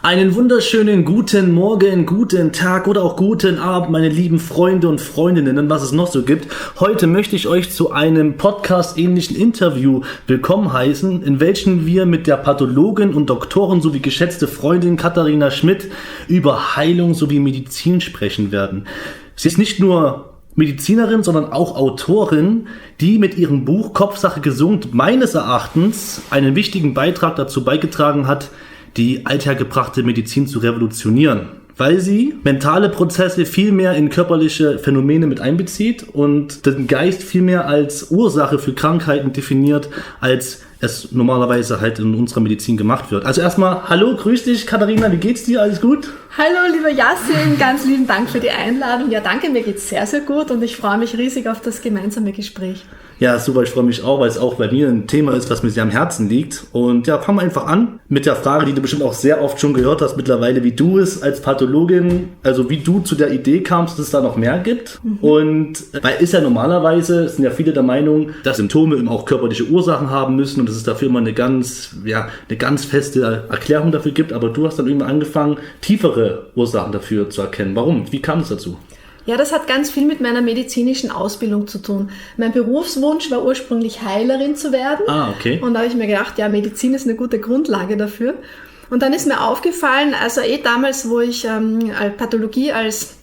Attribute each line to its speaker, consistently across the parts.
Speaker 1: Einen wunderschönen guten Morgen, guten Tag oder auch guten Abend, meine lieben Freunde und Freundinnen und was es noch so gibt. Heute möchte ich euch zu einem Podcast-ähnlichen Interview willkommen heißen, in welchem wir mit der Pathologin und Doktorin sowie geschätzte Freundin Katharina Schmidt über Heilung sowie Medizin sprechen werden. Sie ist nicht nur Medizinerin, sondern auch Autorin, die mit ihrem Buch Kopfsache gesund meines Erachtens einen wichtigen Beitrag dazu beigetragen hat, die althergebrachte Medizin zu revolutionieren, weil sie mentale Prozesse viel mehr in körperliche Phänomene mit einbezieht und den Geist viel mehr als Ursache für Krankheiten definiert, als es normalerweise halt in unserer Medizin gemacht wird. Also erstmal, hallo, grüß dich Katharina, wie geht's dir? Alles gut?
Speaker 2: Hallo, lieber Yassin, ganz lieben Dank für die Einladung. Ja, danke, mir geht's sehr, sehr gut und ich freue mich riesig auf das gemeinsame Gespräch.
Speaker 1: Ja, super, ich freue mich auch, weil es auch bei mir ein Thema ist, was mir sehr am Herzen liegt. Und ja, fangen wir einfach an mit der Frage, die du bestimmt auch sehr oft schon gehört hast mittlerweile, wie du es als Pathologin, also wie du zu der Idee kamst, dass es da noch mehr gibt. Und weil ist ja normalerweise, sind ja viele der Meinung, dass Symptome eben auch körperliche Ursachen haben müssen und dass es dafür immer eine ganz feste Erklärung dafür gibt. Aber du hast dann irgendwann angefangen, tiefere Ursachen dafür zu erkennen. Warum? Wie kam es dazu?
Speaker 2: Ja, das hat ganz viel mit meiner medizinischen Ausbildung zu tun. Mein Berufswunsch war ursprünglich Heilerin zu werden.
Speaker 1: Ah, okay.
Speaker 2: Und da habe ich mir gedacht, ja, Medizin ist eine gute Grundlage dafür. Und dann ist mir aufgefallen, also damals, wo ich Pathologie als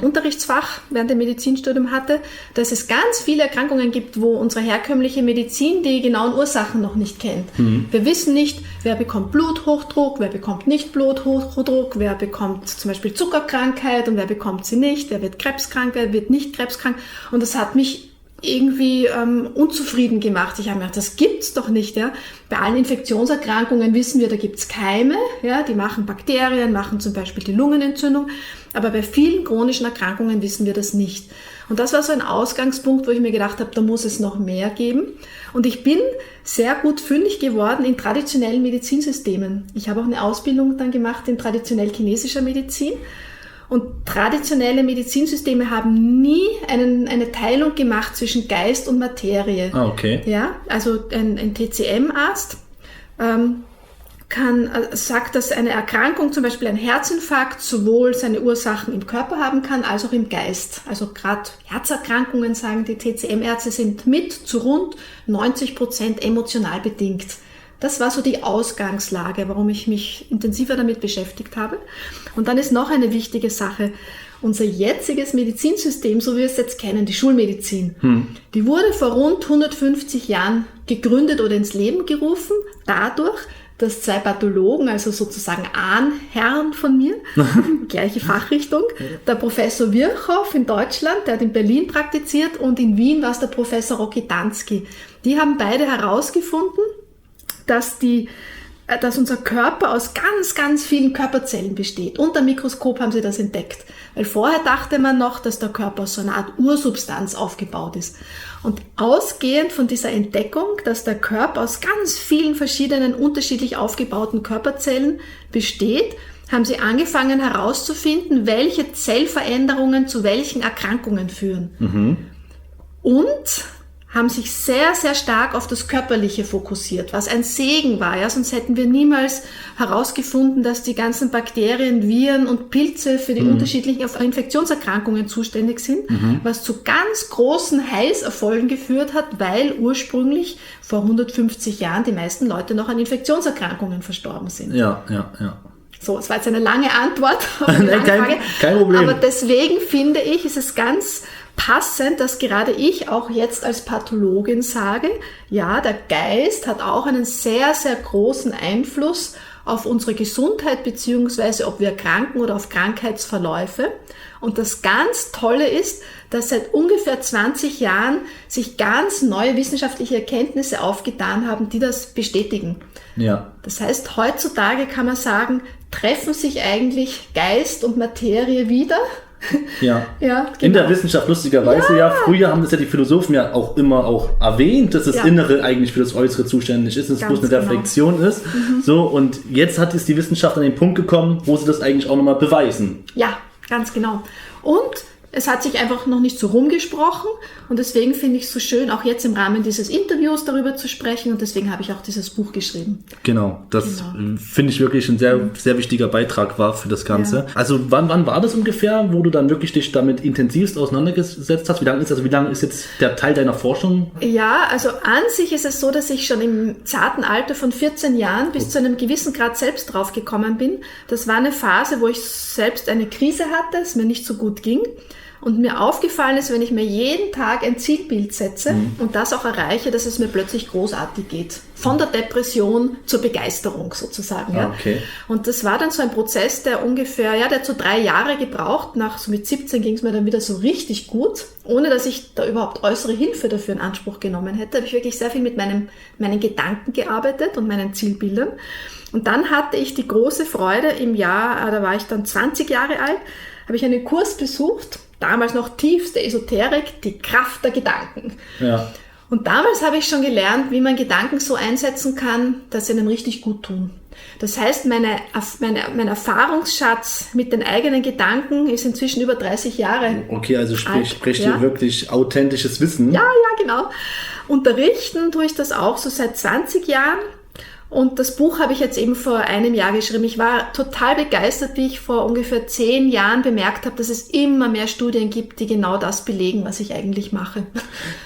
Speaker 2: Unterrichtsfach während dem Medizinstudium hatte, dass es ganz viele Erkrankungen gibt, wo unsere herkömmliche Medizin die genauen Ursachen noch nicht kennt. Wir wissen nicht, wer bekommt Bluthochdruck, wer bekommt nicht Bluthochdruck, wer bekommt zum Beispiel Zuckerkrankheit und wer bekommt sie nicht, wer wird krebskrank, wer wird nicht krebskrank. Und das hat mich irgendwie unzufrieden gemacht. Ich habe mir gedacht, das gibt's doch nicht. Ja? Bei allen Infektionserkrankungen wissen wir, da gibt's Keime, ja? Die machen Bakterien, machen zum Beispiel die Lungenentzündung. Aber bei vielen chronischen Erkrankungen wissen wir das nicht. Und das war so ein Ausgangspunkt, wo ich mir gedacht habe, da muss es noch mehr geben. Und ich bin sehr gut fündig geworden in traditionellen Medizinsystemen. Ich habe auch eine Ausbildung dann gemacht in traditionell chinesischer Medizin. Und traditionelle Medizinsysteme haben nie eine Teilung gemacht zwischen Geist und Materie.
Speaker 1: Ah, okay.
Speaker 2: Ja, also ein TCM-Arzt sagt, dass eine Erkrankung, zum Beispiel ein Herzinfarkt, sowohl seine Ursachen im Körper haben kann, als auch im Geist. Also gerade Herzerkrankungen, sagen die TCM-Ärzte, sind mit zu rund 90% emotional bedingt. Das war so die Ausgangslage, warum ich mich intensiver damit beschäftigt habe. Und dann ist noch eine wichtige Sache. Unser jetziges Medizinsystem, so wie wir es jetzt kennen, die Schulmedizin, die wurde vor rund 150 Jahren gegründet oder ins Leben gerufen, dadurch, dass zwei Pathologen, also sozusagen Ahnherren von mir, gleiche Fachrichtung, der Professor Virchow in Deutschland, der hat in Berlin praktiziert, und in Wien war es der Professor Rokitansky. Die haben beide herausgefunden, dass unser Körper aus ganz, ganz vielen Körperzellen besteht. Unter dem Mikroskop haben sie das entdeckt. Weil vorher dachte man noch, dass der Körper aus so einer Art Ursubstanz aufgebaut ist. Und ausgehend von dieser Entdeckung, dass der Körper aus ganz vielen verschiedenen, unterschiedlich aufgebauten Körperzellen besteht, haben sie angefangen herauszufinden, welche Zellveränderungen zu welchen Erkrankungen führen. Und haben sich sehr, sehr stark auf das Körperliche fokussiert, was ein Segen war. Ja? Sonst hätten wir niemals herausgefunden, dass die ganzen Bakterien, Viren und Pilze für die unterschiedlichen Infektionserkrankungen zuständig sind, was zu ganz großen Heilserfolgen geführt hat, weil ursprünglich vor 150 Jahren die meisten Leute noch an Infektionserkrankungen verstorben sind.
Speaker 1: Ja.
Speaker 2: So, es war jetzt eine lange Antwort auf eine lange Frage.
Speaker 1: Kein Problem.
Speaker 2: Aber deswegen finde ich, ist es ganz passend, dass gerade ich auch jetzt als Pathologin sage, ja, der Geist hat auch einen sehr, sehr großen Einfluss auf unsere Gesundheit, beziehungsweise ob wir erkranken oder auf Krankheitsverläufe. Und das ganz Tolle ist, dass seit ungefähr 20 Jahren sich ganz neue wissenschaftliche Erkenntnisse aufgetan haben, die das bestätigen.
Speaker 1: Ja.
Speaker 2: Das heißt, heutzutage kann man sagen, treffen sich eigentlich Geist und Materie wieder.
Speaker 1: Ja,
Speaker 2: genau.
Speaker 1: In der Wissenschaft lustigerweise, früher haben das ja die Philosophen ja auch immer erwähnt, dass das Innere eigentlich für das Äußere zuständig ist, dass es bloß eine Reflexion ist. So, und jetzt ist die Wissenschaft an den Punkt gekommen, wo sie das eigentlich auch nochmal beweisen.
Speaker 2: Ja, ganz genau. Und Es hat sich einfach noch nicht so rumgesprochen und deswegen finde ich es so schön, auch jetzt im Rahmen dieses Interviews darüber zu sprechen und deswegen habe ich auch dieses Buch geschrieben.
Speaker 1: Genau, das finde ich wirklich ein sehr, sehr wichtiger Beitrag war für das Ganze. Ja. Also wann war das ungefähr, wo du dann wirklich dich damit intensivst auseinandergesetzt hast? Wie lange ist jetzt der Teil deiner Forschung?
Speaker 2: Ja, also an sich ist es so, dass ich schon im zarten Alter von 14 Jahren bis zu einem gewissen Grad selbst drauf gekommen bin. Das war eine Phase, wo ich selbst eine Krise hatte, es mir nicht so gut ging. Und mir aufgefallen ist, wenn ich mir jeden Tag ein Zielbild setze und das auch erreiche, dass es mir plötzlich großartig geht. Von der Depression zur Begeisterung sozusagen. Ja.
Speaker 1: Okay.
Speaker 2: Und das war dann so ein Prozess, der der hat so 3 Jahre gebraucht. So mit 17 ging es mir dann wieder so richtig gut. Ohne dass ich da überhaupt äußere Hilfe dafür in Anspruch genommen hätte, habe ich wirklich sehr viel mit meinen Gedanken gearbeitet und meinen Zielbildern. Und dann hatte ich die große Freude im Jahr, da war ich dann 20 Jahre alt, habe ich einen Kurs besucht, damals noch tiefste Esoterik, die Kraft der Gedanken.
Speaker 1: Ja.
Speaker 2: Und damals habe ich schon gelernt, wie man Gedanken so einsetzen kann, dass sie einem richtig gut tun. Das heißt, mein Erfahrungsschatz mit den eigenen Gedanken ist inzwischen über 30 Jahre.
Speaker 1: Okay, also spricht hier wirklich authentisches Wissen.
Speaker 2: Ja, genau. Unterrichten tue ich das auch so seit 20 Jahren. Und das Buch habe ich jetzt eben vor einem Jahr geschrieben. Ich war total begeistert, wie ich vor ungefähr 10 Jahren bemerkt habe, dass es immer mehr Studien gibt, die genau das belegen, was ich eigentlich mache.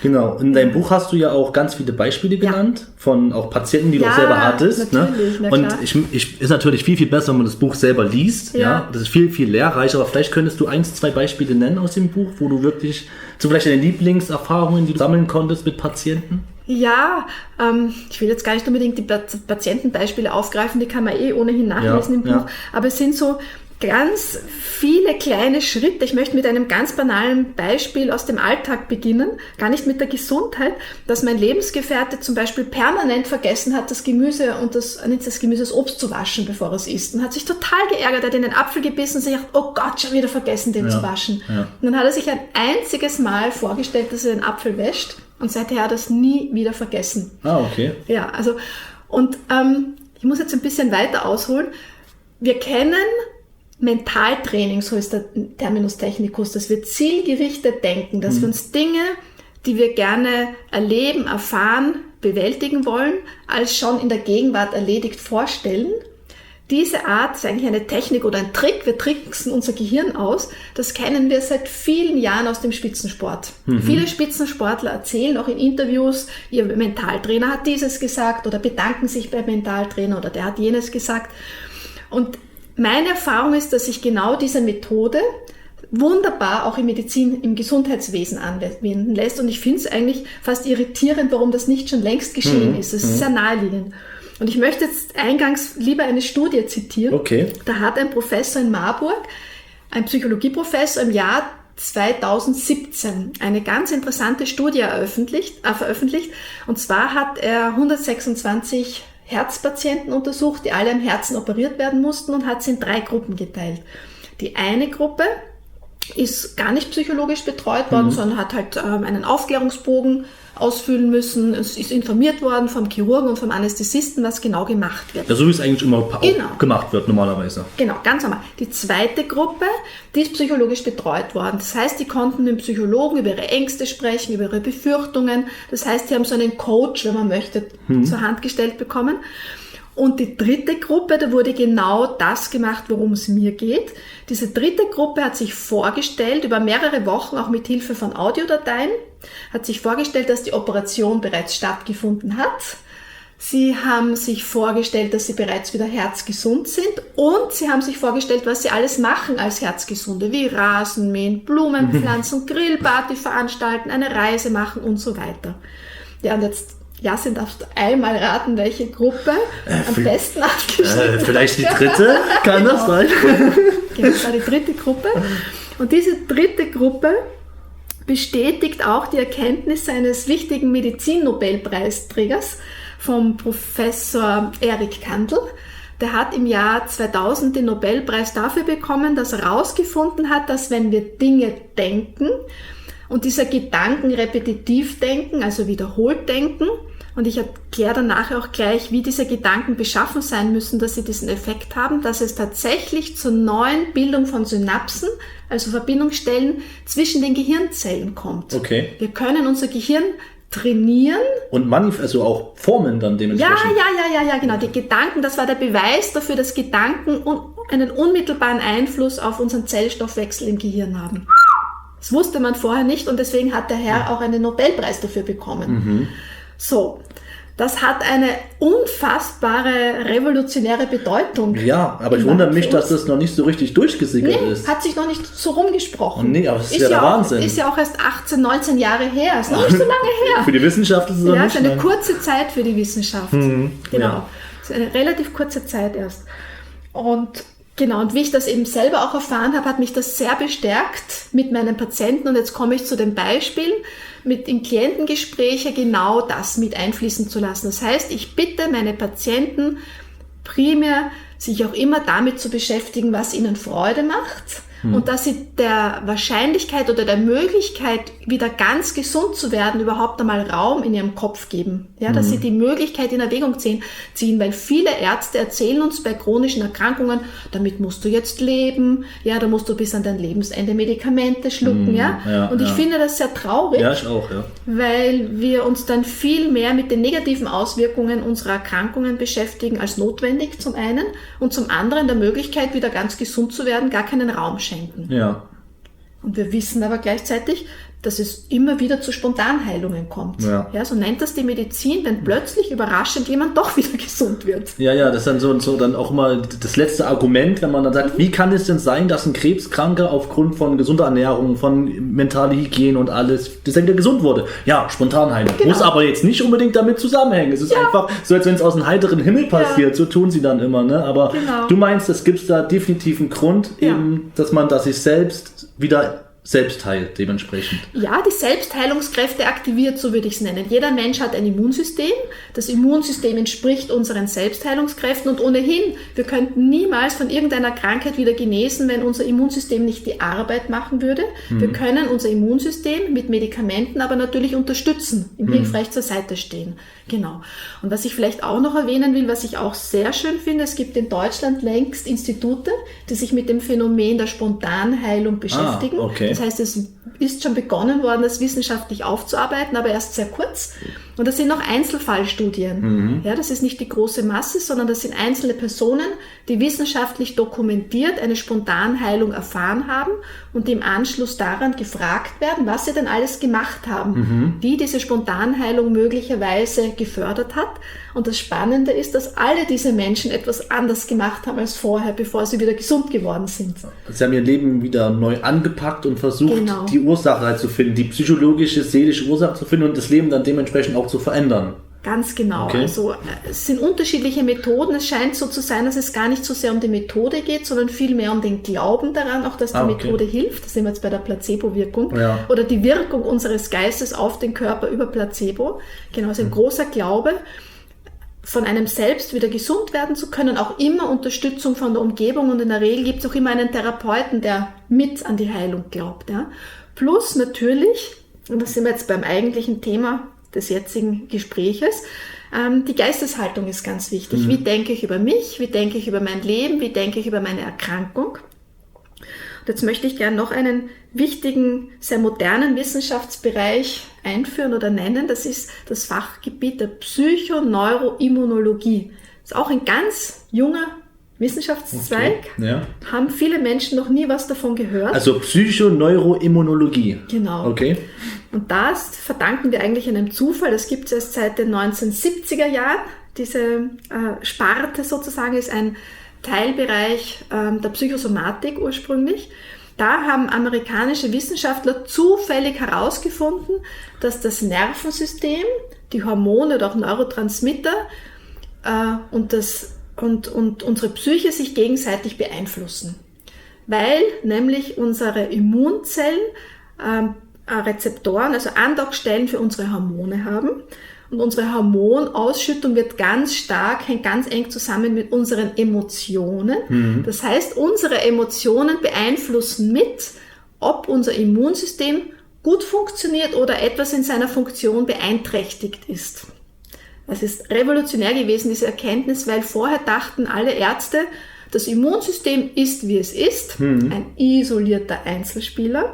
Speaker 1: Genau. In deinem Buch hast du ja auch ganz viele Beispiele genannt von auch Patienten, die du auch selber hattest.
Speaker 2: Natürlich,
Speaker 1: ne? Und ist natürlich viel, viel besser, wenn man das Buch selber liest. Ja. Das ist viel, viel lehrreicher. Aber vielleicht könntest du 1, 2 Beispiele nennen aus dem Buch, wo du wirklich so vielleicht deine Lieblingserfahrungen, die du sammeln konntest mit Patienten.
Speaker 2: Ja, ich will jetzt gar nicht unbedingt die Patientenbeispiele aufgreifen, die kann man ohnehin nachlesen im Buch, aber es sind so ganz viele kleine Schritte. Ich möchte mit einem ganz banalen Beispiel aus dem Alltag beginnen, gar nicht mit der Gesundheit, dass mein Lebensgefährte zum Beispiel permanent vergessen hat, das Gemüse und das Obst zu waschen, bevor er es isst. Und hat sich total geärgert, er hat in den Apfel gebissen und sich gedacht, oh Gott, schon wieder vergessen, den zu waschen. Ja. Und dann hat er sich ein einziges Mal vorgestellt, dass er den Apfel wäscht. Und seither hat er das nie wieder vergessen.
Speaker 1: Ah, okay.
Speaker 2: Ja, also, und ich muss jetzt ein bisschen weiter ausholen. Wir kennen Mentaltraining, so ist der Terminus technicus, dass wir zielgerichtet denken, dass wir uns Dinge, die wir gerne erleben, erfahren, bewältigen wollen, als schon in der Gegenwart erledigt vorstellen. Diese Art ist eigentlich eine Technik oder ein Trick, wir tricksen unser Gehirn aus, das kennen wir seit vielen Jahren aus dem Spitzensport. Viele Spitzensportler erzählen auch in Interviews, ihr Mentaltrainer hat dieses gesagt oder bedanken sich beim Mentaltrainer oder der hat jenes gesagt. Und meine Erfahrung ist, dass sich genau diese Methode wunderbar auch im Gesundheitswesen anwenden lässt und ich finde es eigentlich fast irritierend, warum das nicht schon längst geschehen ist. Es ist sehr naheliegend. Und ich möchte jetzt eingangs lieber eine Studie zitieren. Okay. Da hat ein Professor in Marburg, ein Psychologieprofessor im Jahr 2017 eine ganz interessante Studie veröffentlicht. Und zwar hat er 126 Herzpatienten untersucht, die alle am Herzen operiert werden mussten und hat sie in 3 Gruppen geteilt. Die eine Gruppe ist gar nicht psychologisch betreut worden, sondern hat halt einen Aufklärungsbogen ausfüllen müssen. Es ist informiert worden vom Chirurgen und vom Anästhesisten, was genau gemacht wird.
Speaker 1: Ja, so wie es eigentlich immer gemacht wird normalerweise.
Speaker 2: Genau, ganz normal. Die zweite Gruppe, die ist psychologisch betreut worden. Das heißt, die konnten mit dem Psychologen über ihre Ängste sprechen, über ihre Befürchtungen. Das heißt, die haben so einen Coach, wenn man möchte, zur Hand gestellt bekommen. Und die dritte Gruppe, da wurde genau das gemacht, worum es mir geht. Diese dritte Gruppe hat sich vorgestellt, über mehrere Wochen, auch mit Hilfe von Audiodateien, hat sich vorgestellt, dass die Operation bereits stattgefunden hat. Sie haben sich vorgestellt, dass sie bereits wieder herzgesund sind und sie haben sich vorgestellt, was sie alles machen als Herzgesunde, wie Rasen mähen, Blumen pflanzen, Grillparty veranstalten, eine Reise machen und so weiter. Ja, und jetzt Jasin, darfst du einmal raten, welche Gruppe am besten abgeschnitten
Speaker 1: vielleicht die dritte, kann das sein?
Speaker 2: Genau, das war die dritte Gruppe. Und diese dritte Gruppe bestätigt auch die Erkenntnisse eines wichtigen Medizin-Nobelpreisträgers, vom Professor Eric Kandel. Der hat im Jahr 2000 den Nobelpreis dafür bekommen, dass er herausgefunden hat, dass wenn wir Dinge denken und dieser Gedanken repetitiv denken, also wiederholt denken, Und ich erkläre dann nachher auch gleich, wie diese Gedanken beschaffen sein müssen, dass sie diesen Effekt haben, dass es tatsächlich zur neuen Bildung von Synapsen, also Verbindungsstellen zwischen den Gehirnzellen kommt.
Speaker 1: Okay.
Speaker 2: Wir können unser Gehirn trainieren.
Speaker 1: Und also auch formen dann dementsprechend.
Speaker 2: Ja, genau. Die Gedanken, das war der Beweis dafür, dass Gedanken einen unmittelbaren Einfluss auf unseren Zellstoffwechsel im Gehirn haben. Das wusste man vorher nicht und deswegen hat der Herr auch einen Nobelpreis dafür bekommen. So, das hat eine unfassbare revolutionäre Bedeutung.
Speaker 1: Ja, aber ich wundere mich, dass das noch nicht so richtig durchgesickert ist.
Speaker 2: Hat sich noch nicht so rumgesprochen.
Speaker 1: Nee, aber das ist ja der Wahnsinn.
Speaker 2: Ist ja auch erst 18, 19 Jahre her. Ist noch nicht so lange her.
Speaker 1: Für die Wissenschaft ist es
Speaker 2: ja,
Speaker 1: nicht.
Speaker 2: Ja, ist eine kurze Zeit für die Wissenschaft. Genau.
Speaker 1: Ja.
Speaker 2: Ist eine relativ kurze Zeit erst. Und wie ich das eben selber auch erfahren habe, hat mich das sehr bestärkt mit meinen Patienten. Und jetzt komme ich zu den Beispielen, mit im Klientengespräch genau das mit einfließen zu lassen. Das heißt, ich bitte meine Patienten primär, sich auch immer damit zu beschäftigen, was ihnen Freude macht. Und dass sie der Wahrscheinlichkeit oder der Möglichkeit, wieder ganz gesund zu werden, überhaupt einmal Raum in ihrem Kopf geben. Ja, dass sie die Möglichkeit in Erwägung ziehen, weil viele Ärzte erzählen uns bei chronischen Erkrankungen, damit musst du jetzt leben, ja, da musst du bis an dein Lebensende Medikamente schlucken, Und ich finde das sehr traurig.
Speaker 1: Ja, ich auch,
Speaker 2: Weil wir uns dann viel mehr mit den negativen Auswirkungen unserer Erkrankungen beschäftigen als notwendig zum einen und zum anderen der Möglichkeit, wieder ganz gesund zu werden, gar keinen Raum schenken.
Speaker 1: Ja.
Speaker 2: Und wir wissen aber gleichzeitig, dass es immer wieder zu Spontanheilungen kommt. Ja, so nennt das die Medizin, wenn plötzlich überraschend jemand doch wieder gesund wird.
Speaker 1: Ja, das ist dann so dann auch mal das letzte Argument, wenn man dann sagt, wie kann es denn sein, dass ein Krebskranker aufgrund von gesunder Ernährung, von mentaler Hygiene und alles, dass er wieder gesund wurde? Ja, Spontanheilung. Muss aber jetzt nicht unbedingt damit zusammenhängen. Es ist einfach so, als wenn es aus dem heiteren Himmel passiert. So tun sie dann immer. Ne? Aber du meinst, es gibt da definitiv einen Grund, eben, dass man das sich selbst wieder selbst heilt, dementsprechend.
Speaker 2: Ja, die Selbstheilungskräfte aktiviert, so würde ich es nennen. Jeder Mensch hat ein Immunsystem. Das Immunsystem entspricht unseren Selbstheilungskräften und ohnehin, wir könnten niemals von irgendeiner Krankheit wieder genesen, wenn unser Immunsystem nicht die Arbeit machen würde. Wir können unser Immunsystem mit Medikamenten aber natürlich unterstützen, ihm hilfreich zur Seite stehen. Genau. Und was ich vielleicht auch noch erwähnen will, was ich auch sehr schön finde, es gibt in Deutschland längst Institute, die sich mit dem Phänomen der Spontanheilung beschäftigen.
Speaker 1: Okay.
Speaker 2: Das heißt, es ist schon begonnen worden, das wissenschaftlich aufzuarbeiten, aber erst sehr kurz. Und das sind noch Einzelfallstudien. Ja, das ist nicht die große Masse, sondern das sind einzelne Personen, die wissenschaftlich dokumentiert eine Spontanheilung erfahren haben und die im Anschluss daran gefragt werden, was sie denn alles gemacht haben, wie diese Spontanheilung möglicherweise gefördert hat. Und das Spannende ist, dass alle diese Menschen etwas anders gemacht haben als vorher, bevor sie wieder gesund geworden sind.
Speaker 1: Sie haben ihr Leben wieder neu angepackt und versucht, die Ursache halt zu finden, die psychologische, seelische Ursache zu finden und das Leben dann dementsprechend auch zu verändern.
Speaker 2: Ganz genau. Okay. Also es sind unterschiedliche Methoden. Es scheint so zu sein, dass es gar nicht so sehr um die Methode geht, sondern vielmehr um den Glauben daran, auch dass die Methode hilft. Da sind wir jetzt bei der Placebo-Wirkung. Ja. Oder die Wirkung unseres Geistes auf den Körper über Placebo. Genau, also ein großer Glaube, von einem selbst wieder gesund werden zu können, auch immer Unterstützung von der Umgebung und in der Regel gibt es auch immer einen Therapeuten, der mit an die Heilung glaubt. Ja. Plus natürlich, und das sind wir jetzt beim eigentlichen Thema des jetzigen Gespräches, die Geisteshaltung ist ganz wichtig. Wie denke ich über mich? Wie denke ich über mein Leben? Wie denke ich über meine Erkrankung? Und jetzt möchte ich gerne noch einen wichtigen, sehr modernen Wissenschaftsbereich einführen oder nennen. Das ist das Fachgebiet der Psychoneuroimmunologie. Das ist auch ein ganz junger Wissenschaftszweig.
Speaker 1: Okay. Ja.
Speaker 2: Haben viele Menschen noch nie was davon gehört.
Speaker 1: Also Psychoneuroimmunologie.
Speaker 2: Genau.
Speaker 1: Okay.
Speaker 2: Und das verdanken wir eigentlich einem Zufall. Das gibt es erst seit den 1970er Jahren. Diese Sparte sozusagen ist ein Teilbereich der Psychosomatik ursprünglich. Da haben amerikanische Wissenschaftler zufällig herausgefunden, dass das Nervensystem, die Hormone oder auch Neurotransmitter und unsere Psyche sich gegenseitig beeinflussen. Weil nämlich unsere Immunzellen Rezeptoren, also Andockstellen für unsere Hormone haben. Und unsere Hormonausschüttung wird ganz stark, hängt ganz eng zusammen mit unseren Emotionen. Das heißt, unsere Emotionen beeinflussen mit, ob unser Immunsystem gut funktioniert oder etwas in seiner Funktion beeinträchtigt ist. Das ist revolutionär gewesen, diese Erkenntnis, weil vorher dachten alle Ärzte, das Immunsystem ist, wie es ist, ein isolierter Einzelspieler.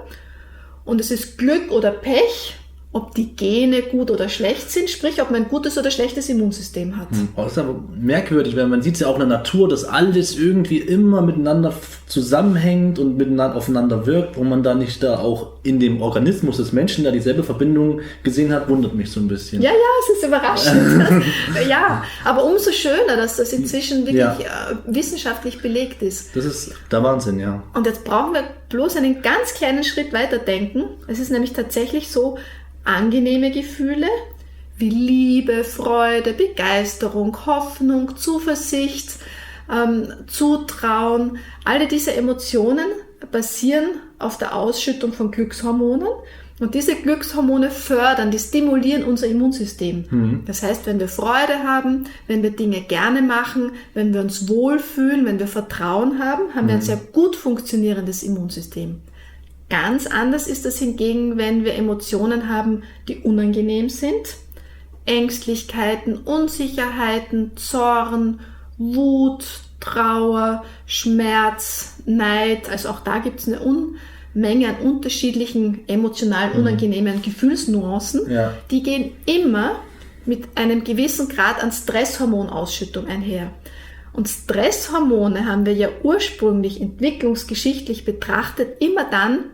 Speaker 2: Und es ist Glück oder Pech, ob die Gene gut oder schlecht sind, sprich, ob man ein gutes oder schlechtes Immunsystem hat.
Speaker 1: Das ist aber merkwürdig, weil man sieht es ja auch in der Natur, dass alles irgendwie immer miteinander zusammenhängt und miteinander aufeinander wirkt, wo man da nicht da auch in dem Organismus des Menschen da dieselbe Verbindung gesehen hat, wundert mich so ein bisschen.
Speaker 2: Ja, es ist überraschend. Ja, aber umso schöner, dass das inzwischen wirklich wissenschaftlich belegt ist.
Speaker 1: Das ist der Wahnsinn, ja.
Speaker 2: Und jetzt brauchen wir bloß einen ganz kleinen Schritt weiter denken. Es ist nämlich tatsächlich so, angenehme Gefühle wie Liebe, Freude, Begeisterung, Hoffnung, Zuversicht, Zutrauen, alle diese Emotionen basieren auf der Ausschüttung von Glückshormonen und diese Glückshormone fördern, die stimulieren unser Immunsystem. Das heißt, wenn wir Freude haben, wenn wir Dinge gerne machen, wenn wir uns wohlfühlen, wenn wir Vertrauen haben, haben wir ein sehr gut funktionierendes Immunsystem. Ganz anders ist das hingegen, wenn wir Emotionen haben, die unangenehm sind. Ängstlichkeiten, Unsicherheiten, Zorn, Wut, Trauer, Schmerz, Neid. Also auch da gibt es eine Menge an unterschiedlichen emotionalen, unangenehmen Gefühlsnuancen. Ja. Die gehen immer mit einem gewissen Grad an Stresshormonausschüttung einher. Und Stresshormone haben wir ja ursprünglich entwicklungsgeschichtlich betrachtet immer dann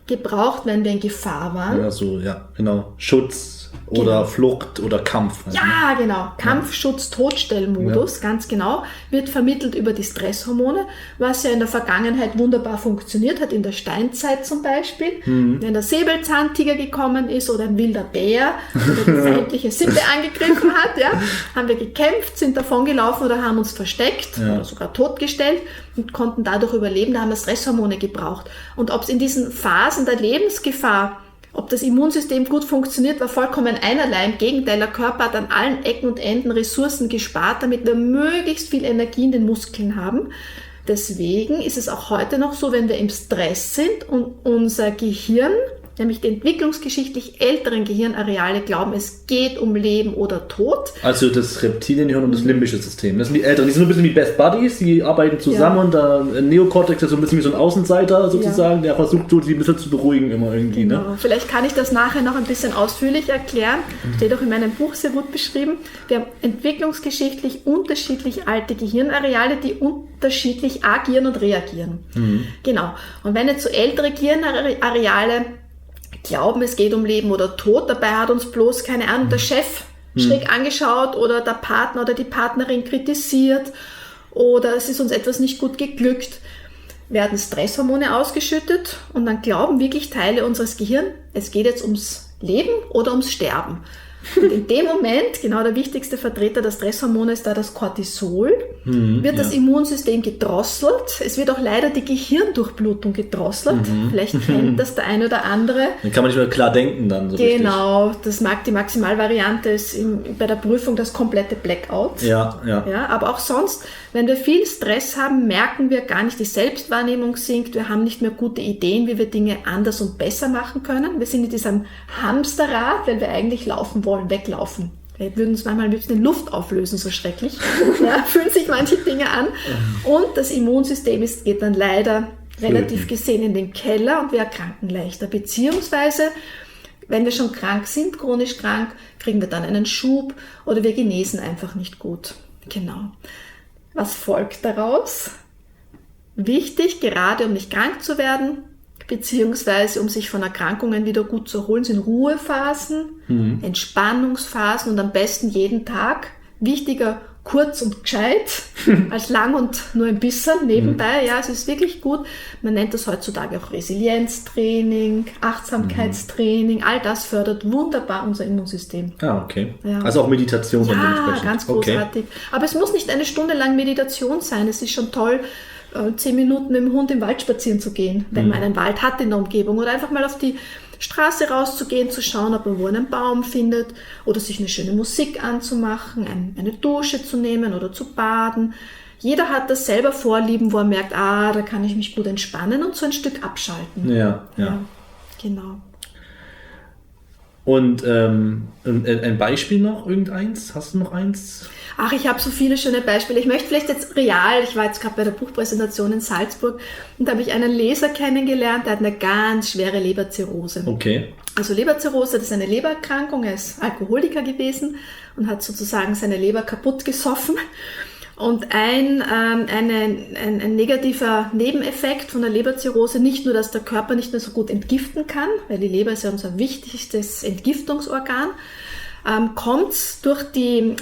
Speaker 2: gebraucht, wenn wir in Gefahr waren.
Speaker 1: Ja, so, ja, genau. Schutz oder Flucht oder Kampf.
Speaker 2: Also. Ja, genau. Kampf, Schutz, Todstellmodus, ganz genau, wird vermittelt über die Stresshormone, was ja in der Vergangenheit wunderbar funktioniert hat, in der Steinzeit zum Beispiel. Wenn der Säbelzahntiger gekommen ist oder ein wilder Bär oder die feindliche Sippe angegriffen hat, haben wir gekämpft, sind davongelaufen oder haben uns versteckt oder sogar totgestellt und konnten dadurch überleben. Da haben wir Stresshormone gebraucht. Und ob es in diesen Phasen der Lebensgefahr, ob das Immunsystem gut funktioniert, war vollkommen einerlei. Im Gegenteil, der Körper hat an allen Ecken und Enden Ressourcen gespart, damit wir möglichst viel Energie in den Muskeln haben. Deswegen ist es auch heute noch so, wenn wir im Stress sind und unser Gehirn, nämlich die entwicklungsgeschichtlich älteren Gehirnareale, glauben, es geht um Leben oder Tod.
Speaker 1: Also das Reptilienhirn und das limbische System. Das sind die Älteren. Die sind so ein bisschen wie Best Buddies, die arbeiten zusammen und der Neokortex ist so ein bisschen wie so ein Außenseiter sozusagen, der versucht, so sie ein bisschen zu beruhigen immer irgendwie.
Speaker 2: Genau.
Speaker 1: Ne?
Speaker 2: Vielleicht kann ich das nachher noch ein bisschen ausführlich erklären. Steht auch in meinem Buch sehr gut beschrieben. Wir haben entwicklungsgeschichtlich unterschiedlich alte Gehirnareale, die unterschiedlich agieren und reagieren. Genau. Und wenn jetzt so ältere Gehirnareale glauben, es geht um Leben oder Tod, dabei hat uns bloß, keine Ahnung, der Chef schräg angeschaut oder der Partner oder die Partnerin kritisiert oder es ist uns etwas nicht gut geglückt, werden Stresshormone ausgeschüttet und dann glauben wirklich Teile unseres Gehirns, es geht jetzt ums Leben oder ums Sterben. Und in dem Moment, genau der wichtigste Vertreter der Stresshormone ist da das Cortisol, wird das Immunsystem gedrosselt. Es wird auch leider die Gehirndurchblutung gedrosselt. Vielleicht kennt das der eine oder andere.
Speaker 1: Dann kann man nicht mehr klar denken dann. So
Speaker 2: genau, das mag die Maximalvariante ist bei der Prüfung das komplette Blackout.
Speaker 1: Ja.
Speaker 2: Aber auch sonst, wenn wir viel Stress haben, merken wir gar nicht, die Selbstwahrnehmung sinkt. Wir haben nicht mehr gute Ideen, wie wir Dinge anders und besser machen können. Wir sind in diesem Hamsterrad, weil wir eigentlich laufen wollen. Weglaufen. Wir würden uns manchmal in Luft auflösen, so schrecklich. Fühlen sich manche Dinge an. Und das Immunsystem geht dann leider relativ gesehen in den Keller und wir erkranken leichter. Beziehungsweise, wenn wir schon krank sind, chronisch krank, kriegen wir dann einen Schub oder wir genesen einfach nicht gut. Genau. Was folgt daraus? Wichtig, gerade um nicht krank zu werden, beziehungsweise um sich von Erkrankungen wieder gut zu erholen, sind Ruhephasen, Entspannungsphasen und am besten jeden Tag. Wichtiger, kurz und gescheit, als lang und nur ein bisschen nebenbei. Ja, es ist wirklich gut. Man nennt das heutzutage auch Resilienztraining, Achtsamkeitstraining. All das fördert wunderbar unser Immunsystem.
Speaker 1: Ah, okay. Ja. Also auch Meditation.
Speaker 2: Ja, ganz großartig. Okay. Aber es muss nicht eine Stunde lang Meditation sein. Es ist schon toll, 10 Minuten mit dem Hund im Wald spazieren zu gehen, wenn man einen Wald hat in der Umgebung oder einfach mal auf die Straße rauszugehen, zu schauen, ob man wo einen Baum findet oder sich eine schöne Musik anzumachen, eine Dusche zu nehmen oder zu baden. Jeder hat das selber Vorlieben, wo er merkt, da kann ich mich gut entspannen und so ein Stück abschalten.
Speaker 1: Ja.
Speaker 2: Genau.
Speaker 1: Und ein Beispiel noch, irgendeins? Hast du noch eins?
Speaker 2: Ach, ich habe so viele schöne Beispiele. Ich möchte vielleicht jetzt real, ich war jetzt gerade bei der Buchpräsentation in Salzburg und da habe ich einen Leser kennengelernt, der hat eine ganz schwere Leberzirrhose.
Speaker 1: Okay.
Speaker 2: Also Leberzirrhose, das ist eine Lebererkrankung, er ist Alkoholiker gewesen und hat sozusagen seine Leber kaputt gesoffen. Und ein negativer Nebeneffekt von der Leberzirrhose, nicht nur, dass der Körper nicht mehr so gut entgiften kann, weil die Leber ist ja unser wichtigstes Entgiftungsorgan, kommt durch die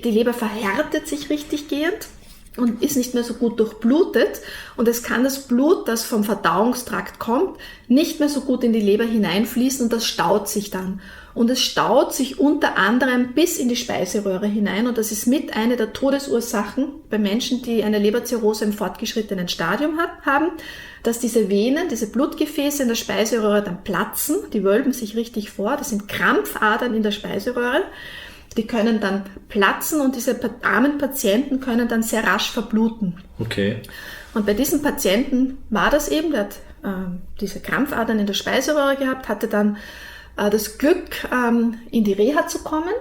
Speaker 2: Leber verhärtet sich richtig gehend und ist nicht mehr so gut durchblutet und es kann das Blut, das vom Verdauungstrakt kommt, nicht mehr so gut in die Leber hineinfließen und das staut sich dann. Und es staut sich unter anderem bis in die Speiseröhre hinein und das ist mit einer der Todesursachen bei Menschen, die eine Leberzirrhose im fortgeschrittenen Stadium haben, dass diese Venen, diese Blutgefäße in der Speiseröhre dann platzen, die wölben sich richtig vor, das sind Krampfadern in der Speiseröhre, die können dann platzen und diese armen Patienten können dann sehr rasch verbluten.
Speaker 1: Okay.
Speaker 2: Und bei diesen Patienten war das eben, der hat diese Krampfadern in der Speiseröhre gehabt, hatte dann das Glück, in die Reha zu kommen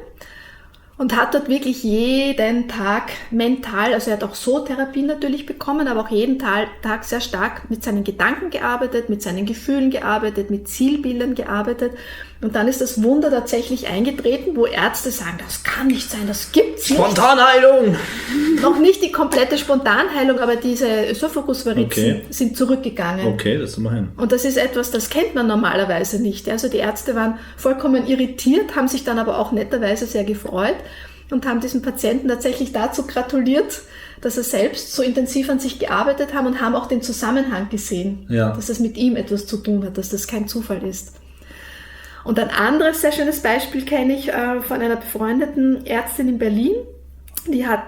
Speaker 2: und hat dort wirklich jeden Tag mental, also er hat auch so Therapien natürlich bekommen, aber auch jeden Tag sehr stark mit seinen Gedanken gearbeitet, mit seinen Gefühlen gearbeitet, mit Zielbildern gearbeitet. Und dann ist das Wunder tatsächlich eingetreten, wo Ärzte sagen, das kann nicht sein, das gibt's nicht.
Speaker 1: Spontanheilung!
Speaker 2: Noch nicht die komplette Spontanheilung, aber diese Ösophagus-Varizen sind zurückgegangen.
Speaker 1: Okay, das immerhin.
Speaker 2: Und das ist etwas, das kennt man normalerweise nicht. Also die Ärzte waren vollkommen irritiert, haben sich dann aber auch netterweise sehr gefreut und haben diesem Patienten tatsächlich dazu gratuliert, dass er selbst so intensiv an sich gearbeitet haben und haben auch den Zusammenhang gesehen, dass das mit ihm etwas zu tun hat, dass das kein Zufall ist. Und ein anderes sehr schönes Beispiel kenne ich von einer befreundeten Ärztin in Berlin. Die hat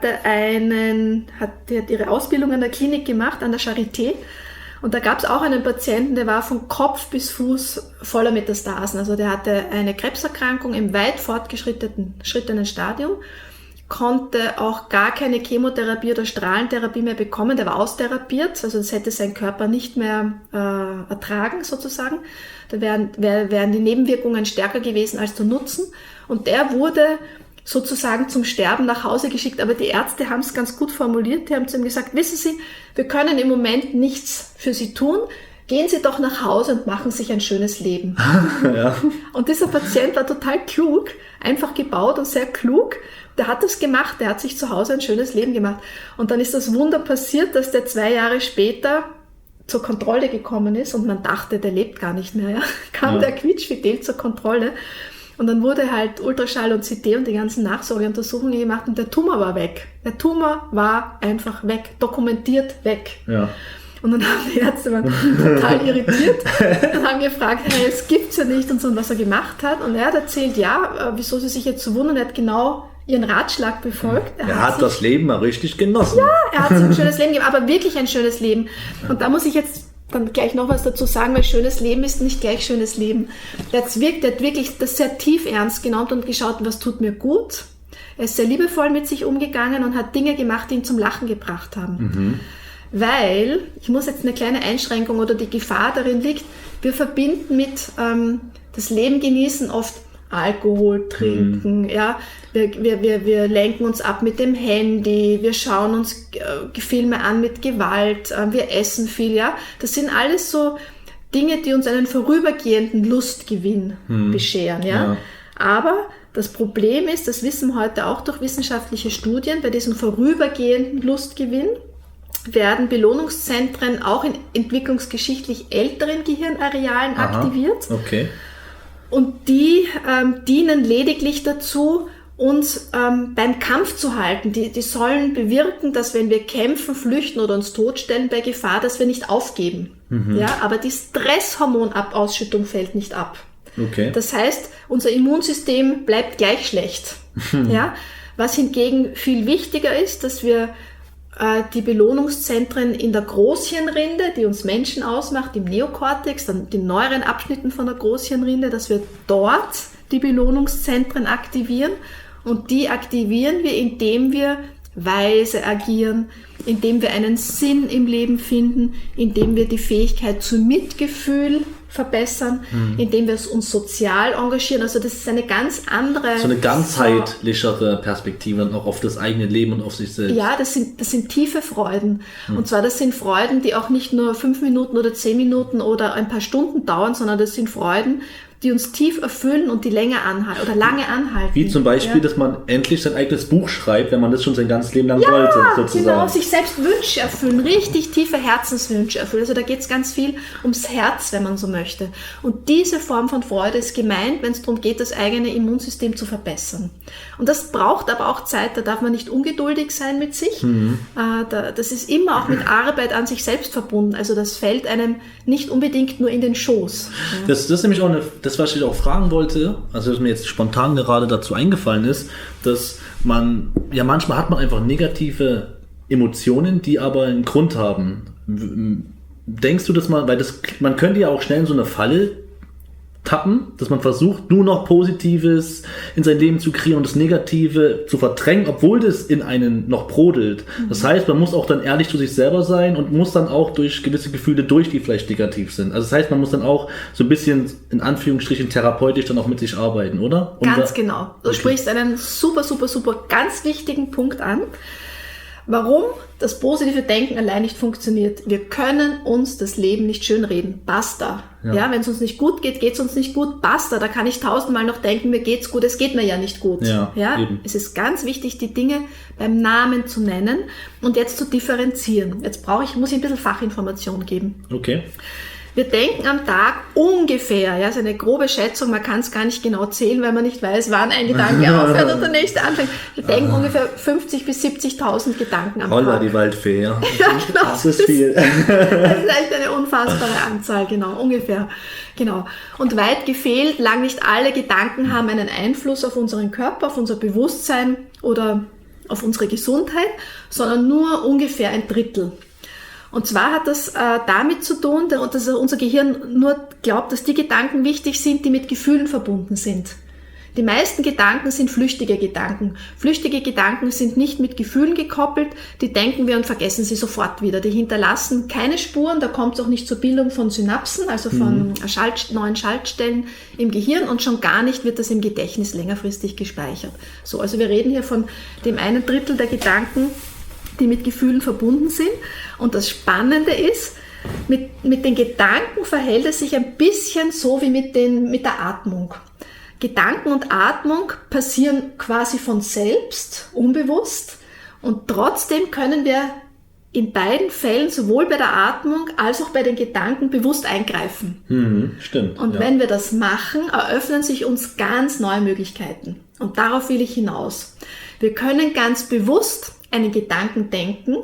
Speaker 2: ihre Ausbildung an der Klinik gemacht, an der Charité. Und da gab es auch einen Patienten, der war von Kopf bis Fuß voller Metastasen. Also der hatte eine Krebserkrankung im weit fortgeschrittenen Stadium, konnte auch gar keine Chemotherapie oder Strahlentherapie mehr bekommen. Der war austherapiert, also das hätte sein Körper nicht mehr ertragen sozusagen. Da wären die Nebenwirkungen stärker gewesen als zu nutzen. Und der wurde sozusagen zum Sterben nach Hause geschickt. Aber die Ärzte haben es ganz gut formuliert. Die haben zu ihm gesagt, wissen Sie, wir können im Moment nichts für Sie tun. Gehen Sie doch nach Hause und machen sich ein schönes Leben.
Speaker 1: Ja.
Speaker 2: Und dieser Patient war total klug, einfach gebaut und sehr klug. Der hat das gemacht, der hat sich zu Hause ein schönes Leben gemacht. Und dann ist das Wunder passiert, dass der 2 Jahre später zur Kontrolle gekommen ist und man dachte, der lebt gar nicht mehr. Ja? Kam der quietschfidel zur Kontrolle und dann wurde halt Ultraschall und CT und die ganzen Nachsorgeuntersuchungen gemacht und der Tumor war weg. Der Tumor war einfach weg, dokumentiert weg.
Speaker 1: Ja.
Speaker 2: Und dann haben die Ärzte waren total irritiert und haben gefragt, hey, es gibt's ja nicht und so, und was er gemacht hat. Und er hat erzählt, wieso sie sich jetzt so wundern, er hat genau ihren Ratschlag befolgt.
Speaker 1: Er hat das Leben mal richtig genossen.
Speaker 2: Ja, er hat sich ein schönes Leben gegeben, aber wirklich ein schönes Leben. Und da muss ich jetzt dann gleich noch was dazu sagen, weil schönes Leben ist nicht gleich schönes Leben. Der hat wirklich das sehr tief ernst genommen und geschaut, was tut mir gut. Er ist sehr liebevoll mit sich umgegangen und hat Dinge gemacht, die ihn zum Lachen gebracht haben. Mhm. Weil, ich muss jetzt eine kleine Einschränkung oder die Gefahr darin liegt, wir verbinden mit das Leben genießen oft Alkohol trinken, wir lenken uns ab mit dem Handy, wir schauen uns Filme an mit Gewalt, wir essen viel, ja. Das sind alles so Dinge, die uns einen vorübergehenden Lustgewinn bescheren, ja. Aber das Problem ist, das wissen wir heute auch durch wissenschaftliche Studien, bei diesem vorübergehenden Lustgewinn werden Belohnungszentren auch in entwicklungsgeschichtlich älteren Gehirnarealen aktiviert.
Speaker 1: Okay.
Speaker 2: Und die dienen lediglich dazu, uns beim Kampf zu halten. Die sollen bewirken, dass wenn wir kämpfen, flüchten oder uns totstellen bei Gefahr, dass wir nicht aufgeben. Mhm. Ja, aber die Stresshormonausschüttung fällt nicht ab.
Speaker 1: Okay.
Speaker 2: Das heißt, unser Immunsystem bleibt gleich schlecht. Ja? Was hingegen viel wichtiger ist, dass wir die Belohnungszentren in der Großhirnrinde, die uns Menschen ausmacht, im Neokortex, dann den neueren Abschnitten von der Großhirnrinde, dass wir dort die Belohnungszentren aktivieren. Und die aktivieren wir, indem wir weise agieren, indem wir einen Sinn im Leben finden, indem wir die Fähigkeit zu Mitgefühl verbessern, indem wir uns sozial engagieren. Also das ist eine ganz andere...
Speaker 1: So eine ganzheitlichere Perspektive und auch auf das eigene Leben und auf sich selbst.
Speaker 2: Ja, das sind tiefe Freuden. Und zwar, das sind Freuden, die auch nicht nur 5 Minuten oder 10 Minuten oder ein paar Stunden dauern, sondern das sind Freuden, die uns tief erfüllen und die lange anhalten.
Speaker 1: Wie zum Beispiel, dass man endlich sein eigenes Buch schreibt, wenn man das schon sein ganzes Leben lang wollte, sozusagen.
Speaker 2: Genau, sich selbst Wünsche erfüllen, richtig tiefe Herzenswünsche erfüllen. Also da geht es ganz viel ums Herz, wenn man so möchte. Und diese Form von Freude ist gemeint, wenn es darum geht, das eigene Immunsystem zu verbessern. Und das braucht aber auch Zeit, da darf man nicht ungeduldig sein mit sich. Das ist immer auch mit Arbeit an sich selbst verbunden. Also das fällt einem nicht unbedingt nur in den Schoß.
Speaker 1: Das ist nämlich auch das, was ich auch fragen wollte, also was mir jetzt spontan gerade dazu eingefallen ist, dass manchmal hat man einfach negative Emotionen, die aber einen Grund haben. Denkst du, dass man könnte ja auch schnell in so eine Falle tappen, dass man versucht, nur noch Positives in sein Leben zu kreieren und das Negative zu verdrängen, obwohl das in einen noch brodelt. Das heißt, man muss auch dann ehrlich zu sich selber sein und muss dann auch durch gewisse Gefühle durch, die vielleicht negativ sind. Also das heißt, man muss dann auch so ein bisschen, in Anführungsstrichen, therapeutisch dann auch mit sich arbeiten, oder?
Speaker 2: Ganz genau. Du sprichst einen super, super, super ganz wichtigen Punkt an. Warum das positive Denken allein nicht funktioniert. Wir können uns das Leben nicht schönreden. Basta. Ja, wenn es uns nicht gut geht, geht es uns nicht gut. Basta. Da kann ich 1000-mal noch denken, mir geht's gut. Es geht mir ja nicht gut. Ja, es ist ganz wichtig, die Dinge beim Namen zu nennen und jetzt zu differenzieren. Jetzt muss ich ein bisschen Fachinformation geben.
Speaker 1: Okay.
Speaker 2: Wir denken am Tag ungefähr, ist eine grobe Schätzung, man kann es gar nicht genau zählen, weil man nicht weiß, wann ein Gedanke aufhört und der nächste anfängt. Wir denken ungefähr 50.000 bis 70.000 Gedanken am Tag.
Speaker 1: Holla, die Waldfee, ja.
Speaker 2: Genau.
Speaker 1: Das ist viel.
Speaker 2: Das ist echt eine unfassbare Anzahl, genau, ungefähr. Genau. Und weit gefehlt, lang nicht alle Gedanken haben einen Einfluss auf unseren Körper, auf unser Bewusstsein oder auf unsere Gesundheit, sondern nur ungefähr ein Drittel. Und zwar hat das damit zu tun, dass unser Gehirn nur glaubt, dass die Gedanken wichtig sind, die mit Gefühlen verbunden sind. Die meisten Gedanken sind flüchtige Gedanken. Flüchtige Gedanken sind nicht mit Gefühlen gekoppelt, die denken wir und vergessen sie sofort wieder. Die hinterlassen keine Spuren, da kommt es auch nicht zur Bildung von Synapsen, also von neuen Schaltstellen im Gehirn und schon gar nicht wird das im Gedächtnis längerfristig gespeichert. So, also wir reden hier von dem 1/3 der Gedanken, die mit Gefühlen verbunden sind. Und das Spannende ist, mit den Gedanken verhält es sich ein bisschen so wie mit der Atmung. Gedanken und Atmung passieren quasi von selbst, unbewusst. Und trotzdem können wir in beiden Fällen, sowohl bei der Atmung als auch bei den Gedanken, bewusst eingreifen.
Speaker 1: Stimmt.
Speaker 2: Und wenn wir das machen, eröffnen sich uns ganz neue Möglichkeiten. Und darauf will ich hinaus. Wir können ganz bewusst einen Gedanken denken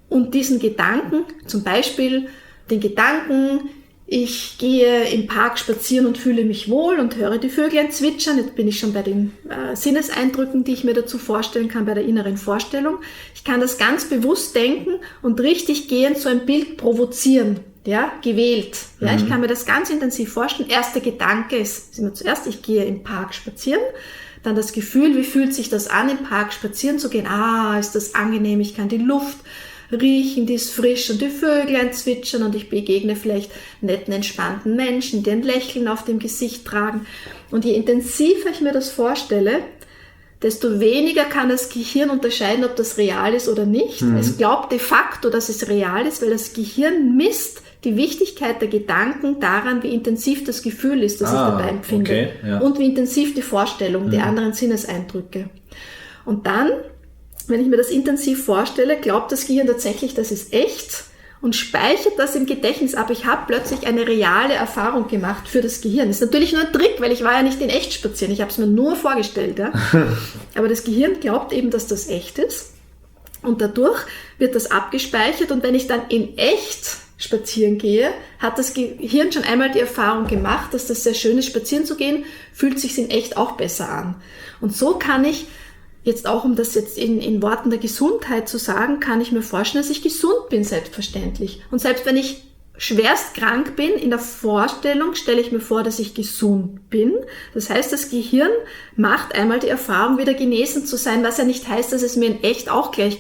Speaker 2: und diesen Gedanken, zum Beispiel den Gedanken, ich gehe im Park spazieren und fühle mich wohl und höre die Vöglein zwitschern. Jetzt bin ich schon bei den Sinneseindrücken, die ich mir dazu vorstellen kann, bei der inneren Vorstellung. Ich kann das ganz bewusst denken und richtig gehend so ein Bild provozieren, gewählt. Ich kann mir das ganz intensiv vorstellen. Erster Gedanke ist immer zuerst, ich gehe im Park spazieren. Dann das Gefühl, wie fühlt sich das an, im Park spazieren zu gehen? Ist das angenehm, ich kann die Luft riechen, die ist frisch und die Vöglein zwitschern und ich begegne vielleicht netten, entspannten Menschen, die ein Lächeln auf dem Gesicht tragen. Und je intensiver ich mir das vorstelle, desto weniger kann das Gehirn unterscheiden, ob das real ist oder nicht. Es glaubt de facto, dass es real ist, weil das Gehirn misst die Wichtigkeit der Gedanken daran, wie intensiv das Gefühl ist, das ich dabei empfinde. Okay, und wie intensiv die Vorstellung, die anderen Sinneseindrücke. Und dann, wenn ich mir das intensiv vorstelle, glaubt das Gehirn tatsächlich, das ist echt und speichert das im Gedächtnis ab. Ich habe plötzlich eine reale Erfahrung gemacht für das Gehirn. Das ist natürlich nur ein Trick, weil ich war ja nicht in echt spazieren. Ich habe es mir nur vorgestellt. Aber das Gehirn glaubt eben, dass das echt ist. Und dadurch wird das abgespeichert. Und wenn ich dann in echt spazieren gehe, hat das Gehirn schon einmal die Erfahrung gemacht, dass das sehr schön ist, spazieren zu gehen, fühlt sich in echt auch besser an. Und so kann ich jetzt auch, um das jetzt in Worten der Gesundheit zu sagen, kann ich mir vorstellen, dass ich gesund bin, selbstverständlich. Und selbst wenn ich schwerst krank bin, in der Vorstellung stelle ich mir vor, dass ich gesund bin. Das heißt, das Gehirn macht einmal die Erfahrung, wieder genesen zu sein, was ja nicht heißt, dass es mir in echt auch gleich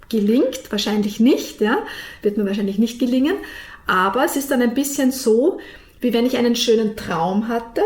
Speaker 2: gelingt. Wahrscheinlich nicht, ja, wird mir wahrscheinlich nicht gelingen. Aber es ist dann ein bisschen so, wie wenn ich einen schönen Traum hatte.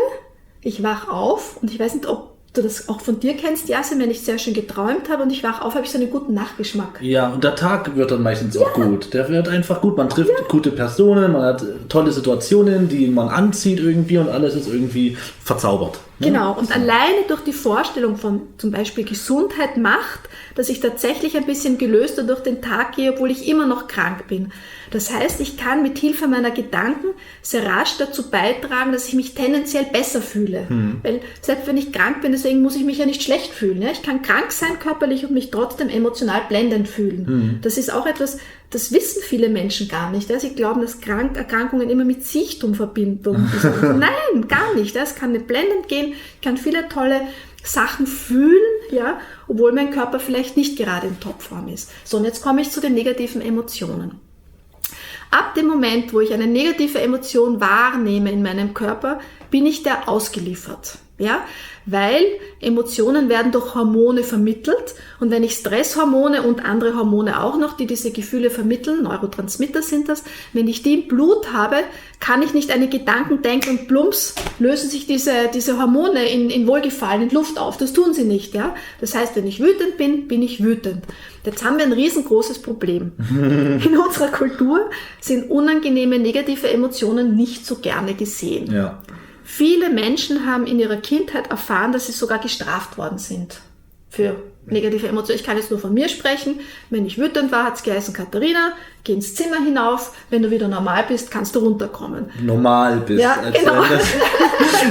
Speaker 2: Ich wach auf und ich weiß nicht, ob du das auch von dir kennst, Yasin, wenn ich sehr schön geträumt habe und ich wach auf, habe ich so einen guten Nachgeschmack.
Speaker 1: Ja, und der Tag wird dann meistens auch gut. Der wird einfach gut. Man trifft gute Personen, man hat tolle Situationen, die man anzieht irgendwie und alles ist irgendwie verzaubert. Ne?
Speaker 2: Genau, und alleine durch die Vorstellung von zum Beispiel Gesundheit macht, dass ich tatsächlich ein bisschen gelöster durch den Tag gehe, obwohl ich immer noch krank bin. Das heißt, ich kann mit Hilfe meiner Gedanken sehr rasch dazu beitragen, dass ich mich tendenziell besser fühle. Weil selbst wenn ich krank bin, deswegen muss ich mich ja nicht schlecht fühlen. Ja? Ich kann krank sein körperlich und mich trotzdem emotional blendend fühlen. Das ist auch etwas, das wissen viele Menschen gar nicht. Ja? Sie glauben, dass Erkrankungen immer mit Sichtum verbunden sind. Nein, gar nicht. Ja? Es kann nicht blendend gehen. Ich kann viele tolle Sachen fühlen, ja, obwohl mein Körper vielleicht nicht gerade in Topform ist. So, und jetzt komme ich zu den negativen Emotionen. Ab dem Moment, wo ich eine negative Emotion wahrnehme in meinem Körper, bin ich der ausgeliefert. Ja? Weil Emotionen werden durch Hormone vermittelt und wenn ich Stresshormone und andere Hormone auch noch, die diese Gefühle vermitteln, Neurotransmitter sind das, wenn ich die im Blut habe, kann ich nicht einen Gedanken denken und plumps lösen sich diese Hormone in Wohlgefallen, in Luft auf. Das tun sie nicht. Ja? Das heißt, wenn ich wütend bin, bin ich wütend. Jetzt haben wir ein riesengroßes Problem. In unserer Kultur sind unangenehme, negative Emotionen nicht so gerne gesehen.
Speaker 1: Ja.
Speaker 2: Viele Menschen haben in ihrer Kindheit erfahren, dass sie sogar gestraft worden sind für negative Emotionen. Ich kann jetzt nur von mir sprechen. Wenn ich wütend war, hat es geheißen, Katharina, geh ins Zimmer hinauf. Wenn du wieder normal bist, kannst du runterkommen.
Speaker 1: Normal bist.
Speaker 2: Ja, genau.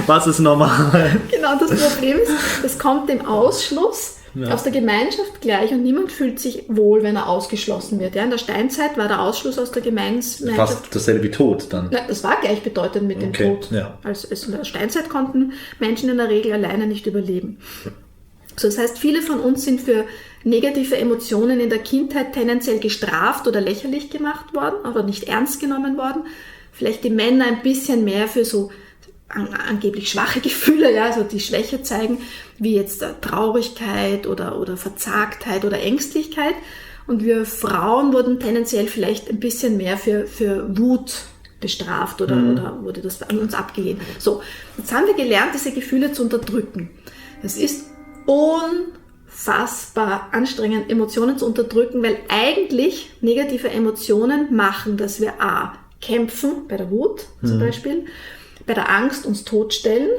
Speaker 1: Was ist normal?
Speaker 2: Genau, das Problem ist, es kommt dem Ausschluss aus der Gemeinschaft gleich und niemand fühlt sich wohl, wenn er ausgeschlossen wird. Ja, in der Steinzeit war der Ausschluss aus der Gemeinschaft
Speaker 1: fast dasselbe wie Tod dann.
Speaker 2: Ja, das war gleichbedeutend mit dem Tod.
Speaker 1: Ja.
Speaker 2: Also in der Steinzeit konnten Menschen in der Regel alleine nicht überleben. So, das heißt, viele von uns sind für negative Emotionen in der Kindheit tendenziell gestraft oder lächerlich gemacht worden oder nicht ernst genommen worden. Vielleicht die Männer ein bisschen mehr für so angeblich schwache Gefühle, ja, also die Schwäche zeigen, wie jetzt Traurigkeit oder Verzagtheit oder Ängstlichkeit. Und wir Frauen wurden tendenziell vielleicht ein bisschen mehr für Wut bestraft oder wurde das an uns abgelehnt. So, jetzt haben wir gelernt, diese Gefühle zu unterdrücken. Das ist unfassbar anstrengend, Emotionen zu unterdrücken, weil eigentlich negative Emotionen machen, dass wir kämpfen, bei der Wut zum Beispiel, bei der Angst uns totstellen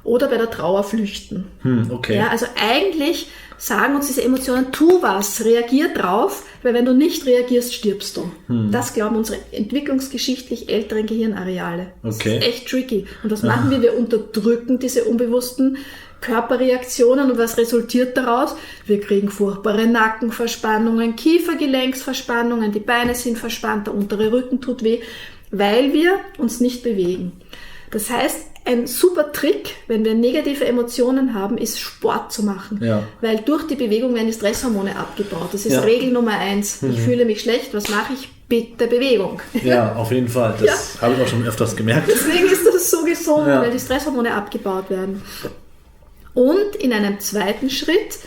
Speaker 2: oder bei der Trauer flüchten.
Speaker 1: Okay.
Speaker 2: Ja, also eigentlich sagen uns diese Emotionen, tu was, reagier drauf, weil wenn du nicht reagierst, stirbst du. Das glauben unsere entwicklungsgeschichtlich älteren Gehirnareale. Das ist echt tricky. Und was machen wir? Wir unterdrücken diese unbewussten Körperreaktionen und was resultiert daraus? Wir kriegen furchtbare Nackenverspannungen, Kiefergelenksverspannungen, die Beine sind verspannt, der untere Rücken tut weh, weil wir uns nicht bewegen. Das heißt, ein super Trick, wenn wir negative Emotionen haben, ist Sport zu machen. Ja. Weil durch die Bewegung werden die Stresshormone abgebaut. Das ist Regel Nummer 1. Ich fühle mich schlecht, was mache ich? Bitte Bewegung.
Speaker 1: Ja, auf jeden Fall. Das habe ich auch schon öfters gemerkt.
Speaker 2: Deswegen ist das so gesund, weil die Stresshormone abgebaut werden. Und in einem zweiten Schritt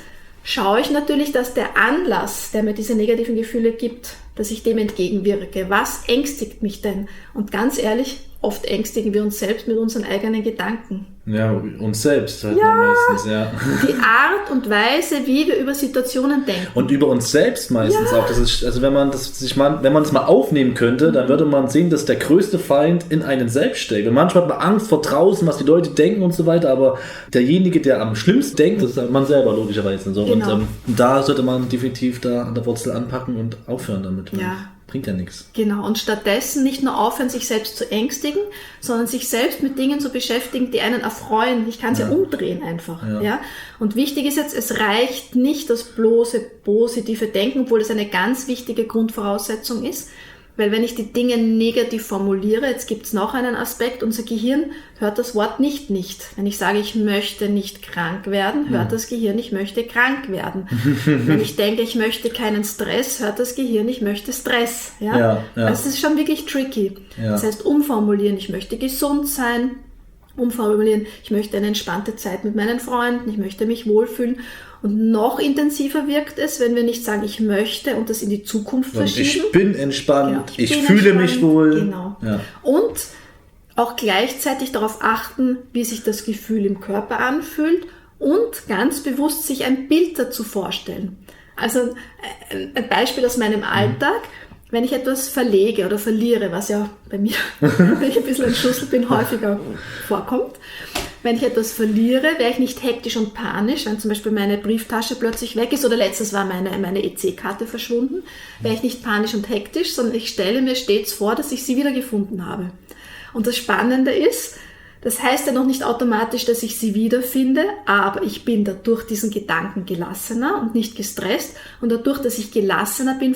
Speaker 2: schaue ich natürlich, dass der Anlass, der mir diese negativen Gefühle gibt, dass ich dem entgegenwirke. Was ängstigt mich denn? Und ganz ehrlich, oft ängstigen wir uns selbst mit unseren eigenen Gedanken.
Speaker 1: Ja, uns selbst halt meistens,
Speaker 2: Die Art und Weise, wie wir über Situationen denken.
Speaker 1: Und über uns selbst meistens auch. Das ist, also wenn man das mal aufnehmen könnte, dann würde man sehen, dass der größte Feind in einen selbst steckt. Und manchmal hat man Angst vor draußen, was die Leute denken und so weiter, aber derjenige, der am schlimmsten denkt, das ist man selber logischerweise. So.
Speaker 2: Genau.
Speaker 1: Und da sollte man definitiv da an der Wurzel anpacken und aufhören damit.
Speaker 2: Ja.
Speaker 1: Bringt ja nichts.
Speaker 2: Genau, und stattdessen nicht nur aufhören, sich selbst zu ängstigen, sondern sich selbst mit Dingen zu beschäftigen, die einen erfreuen. Ich kann es ja umdrehen einfach. Ja. Und wichtig ist jetzt, es reicht nicht das bloße positive Denken, obwohl das eine ganz wichtige Grundvoraussetzung ist. Weil wenn ich die Dinge negativ formuliere, jetzt gibt es noch einen Aspekt, unser Gehirn hört das Wort nicht. Wenn ich sage, ich möchte nicht krank werden, hört das Gehirn, ich möchte krank werden. Wenn ich denke, ich möchte keinen Stress, hört das Gehirn, ich möchte Stress. Ja? Also das ist schon wirklich tricky. Ja. Das heißt, umformulieren, ich möchte gesund sein, umformulieren, ich möchte eine entspannte Zeit mit meinen Freunden, ich möchte mich wohlfühlen. Und noch intensiver wirkt es, wenn wir nicht sagen, ich möchte und das in die Zukunft verschieben.
Speaker 1: Ich bin entspannt, ich fühle mich wohl.
Speaker 2: Genau. Ja. Und auch gleichzeitig darauf achten, wie sich das Gefühl im Körper anfühlt und ganz bewusst sich ein Bild dazu vorstellen. Also ein Beispiel aus meinem Alltag. Wenn ich etwas verlege oder verliere, was ja bei mir, wenn ich ein bisschen ein Schussel bin, häufiger vorkommt. Wenn ich etwas verliere, wäre ich nicht hektisch und panisch, wenn zum Beispiel meine Brieftasche plötzlich weg ist oder letztes war meine EC-Karte verschwunden, wäre ich nicht panisch und hektisch, sondern ich stelle mir stets vor, dass ich sie wiedergefunden habe. Und das Spannende ist, das heißt ja noch nicht automatisch, dass ich sie wiederfinde, aber ich bin dadurch diesen Gedanken gelassener und nicht gestresst. Und dadurch, dass ich gelassener bin,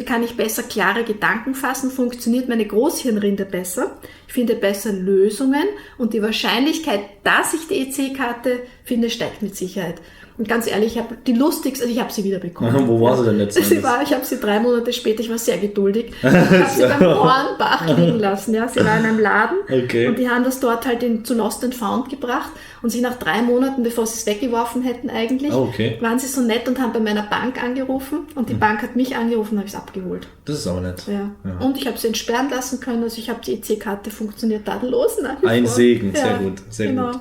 Speaker 2: kann ich besser klare Gedanken fassen, funktioniert meine Großhirnrinde besser. Ich finde besser Lösungen und die Wahrscheinlichkeit, dass ich die EC-Karte finde, steigt mit Sicherheit. Und ganz ehrlich, ich habe die lustigste, also ich habe sie wiederbekommen.
Speaker 1: Wo war sie denn letztendlich?
Speaker 2: Ich habe sie 3 Monate später, ich war sehr geduldig, ich habe sie beim Hornbach liegen lassen. Ja. Sie war in einem Laden und die haben das dort halt zu Lost and Found gebracht und sich nach 3 Monaten, bevor sie es weggeworfen hätten eigentlich, waren sie so nett und haben bei meiner Bank angerufen und die Bank hat mich angerufen und habe es abgeholt.
Speaker 1: Das ist aber nett.
Speaker 2: Ja. Und ich habe sie entsperren lassen können, also ich habe die EC-Karte funktioniert tadellos.
Speaker 1: Ein Segen, sehr gut, sehr gut.